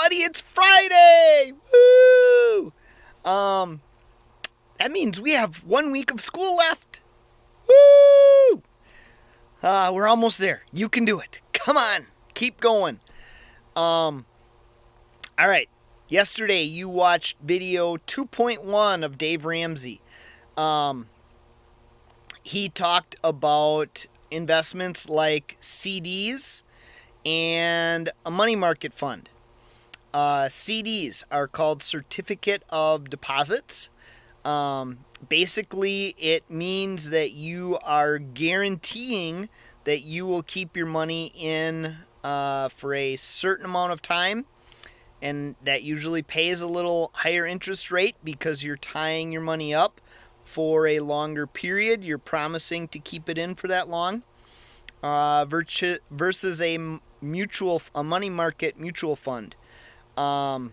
everybody, it's Friday! Woo! That means we have 1 week of school left. Woo! We're almost there. You can do it. Come on, keep going. All right. Yesterday you watched video 2.1 of Dave Ramsey. He talked about investments like CDs and a money market fund. CDs are called certificate of deposits. Basically, it means that you are guaranteeing that you will keep your money in for a certain amount of time, and that usually pays a little higher interest rate because you're tying your money up for a longer period. You're promising to keep it in for that long, versus a money market mutual fund. I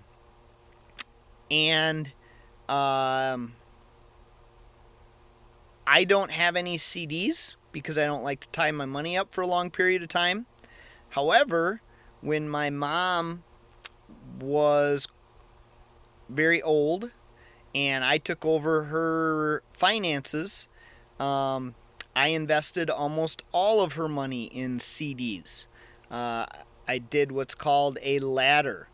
don't have any CDs because I don't like to tie my money up for a long period of time. However, when my mom was very old and I took over her finances, I invested almost all of her money in CDs. I did what's called a ladder,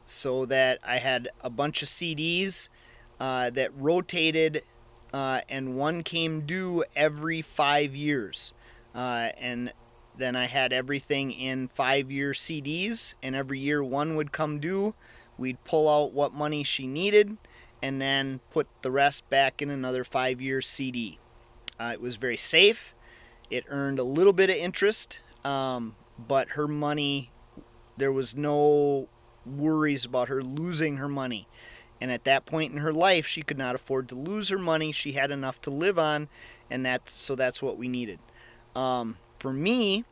so that I had a bunch of CDs that rotated, and one came due every 5 years. And then I had everything in 5-year CDs, and every year one would come due. We'd pull out what money she needed and then put the rest back in another 5-year CD. It was very safe. It earned a little bit of interest, but her money, there was no worries about her losing her money. And at that point in her life, she could not afford to lose her money. She had enough to live on, and that's what we needed. For me,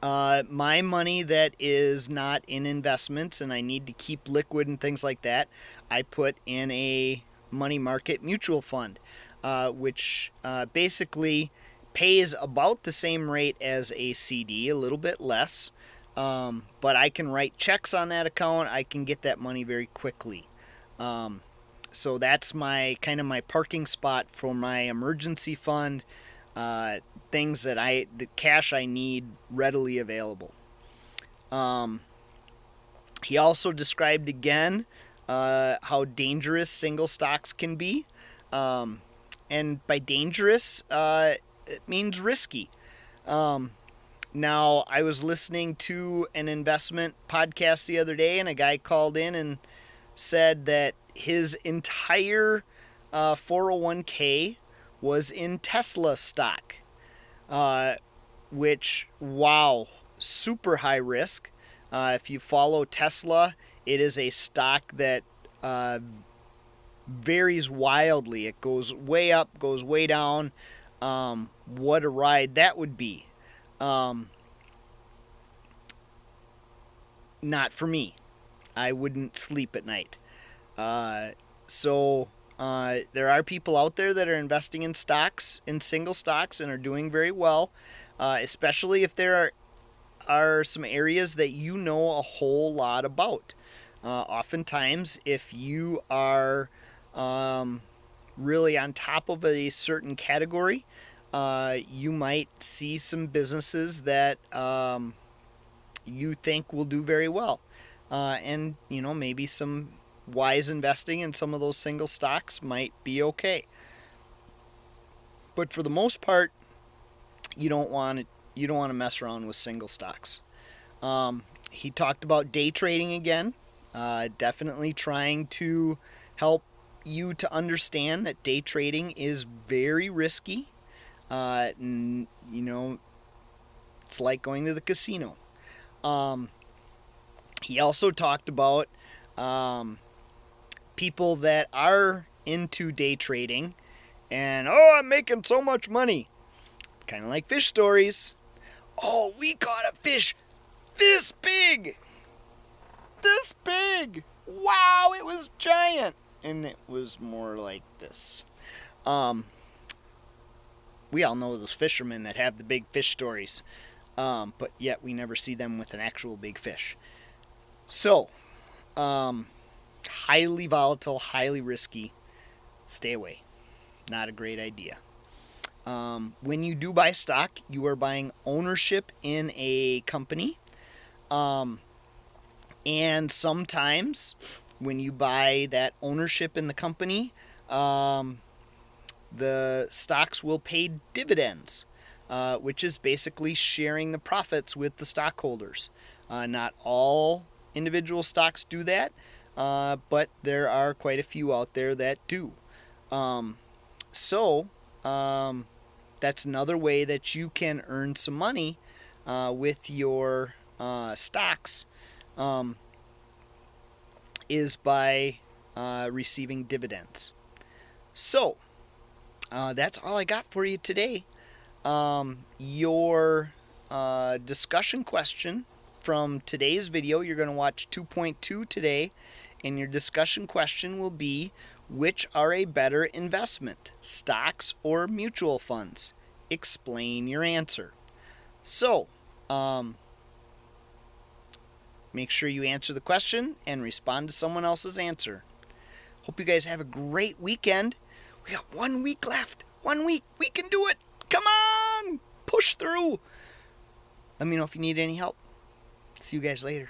my money that is not in investments and I need to keep liquid and things like that, I put in a money market mutual fund, which basically pays about the same rate as a CD, a little bit less. But I can write checks on that account. I can get that money very quickly. So that's my parking spot for my emergency fund, things the cash I need readily available. He also described again how dangerous single stocks can be. And by dangerous, it means risky. Now, I was listening to an investment podcast the other day, and a guy called in and said that his entire 401k was in Tesla stock, which, wow, super high risk. If you follow Tesla, it is a stock that varies wildly. It goes way up, goes way down. What a ride that would be. Not for me. I wouldn't sleep at night. So there are people out there that are investing in stocks, in single stocks, and are doing very well, especially if there are some areas that you know a whole lot about. Oftentimes, if you are really on top of a certain category, you might see some businesses that you think will do very well. And, maybe some wise investing in some of those single stocks might be okay. But for the most part, you don't want to mess around with single stocks. He talked about day trading again. Definitely trying to help you to understand that day trading is very risky. It's like going to the casino. He also talked about people that are into day trading and, I'm making so much money. Kind of like fish stories. Oh, we caught a fish this big. This big. Wow, it was giant. And it was more like this. We all know those fishermen that have the big fish stories. But yet we never see them with an actual big fish. So, highly volatile, highly risky. Stay away. Not a great idea. When you do buy stock, you are buying ownership in a company. And sometimes when you buy that ownership in the company, the stocks will pay dividends, which is basically sharing the profits with the stockholders. Not all individual stocks do that, but there are quite a few out there that do. So that's another way that you can earn some money with your stocks, is by receiving dividends. So that's all I got for you today. Your discussion question from today's video, you're going to watch 2.2 today, and your discussion question will be, which are a better investment, stocks or mutual funds? Explain your answer. So, make sure you answer the question and respond to someone else's answer. Hope you guys have a great weekend. We got 1 week left. 1 week. We can do it. Come on. Push through. Let me know if you need any help. See you guys later.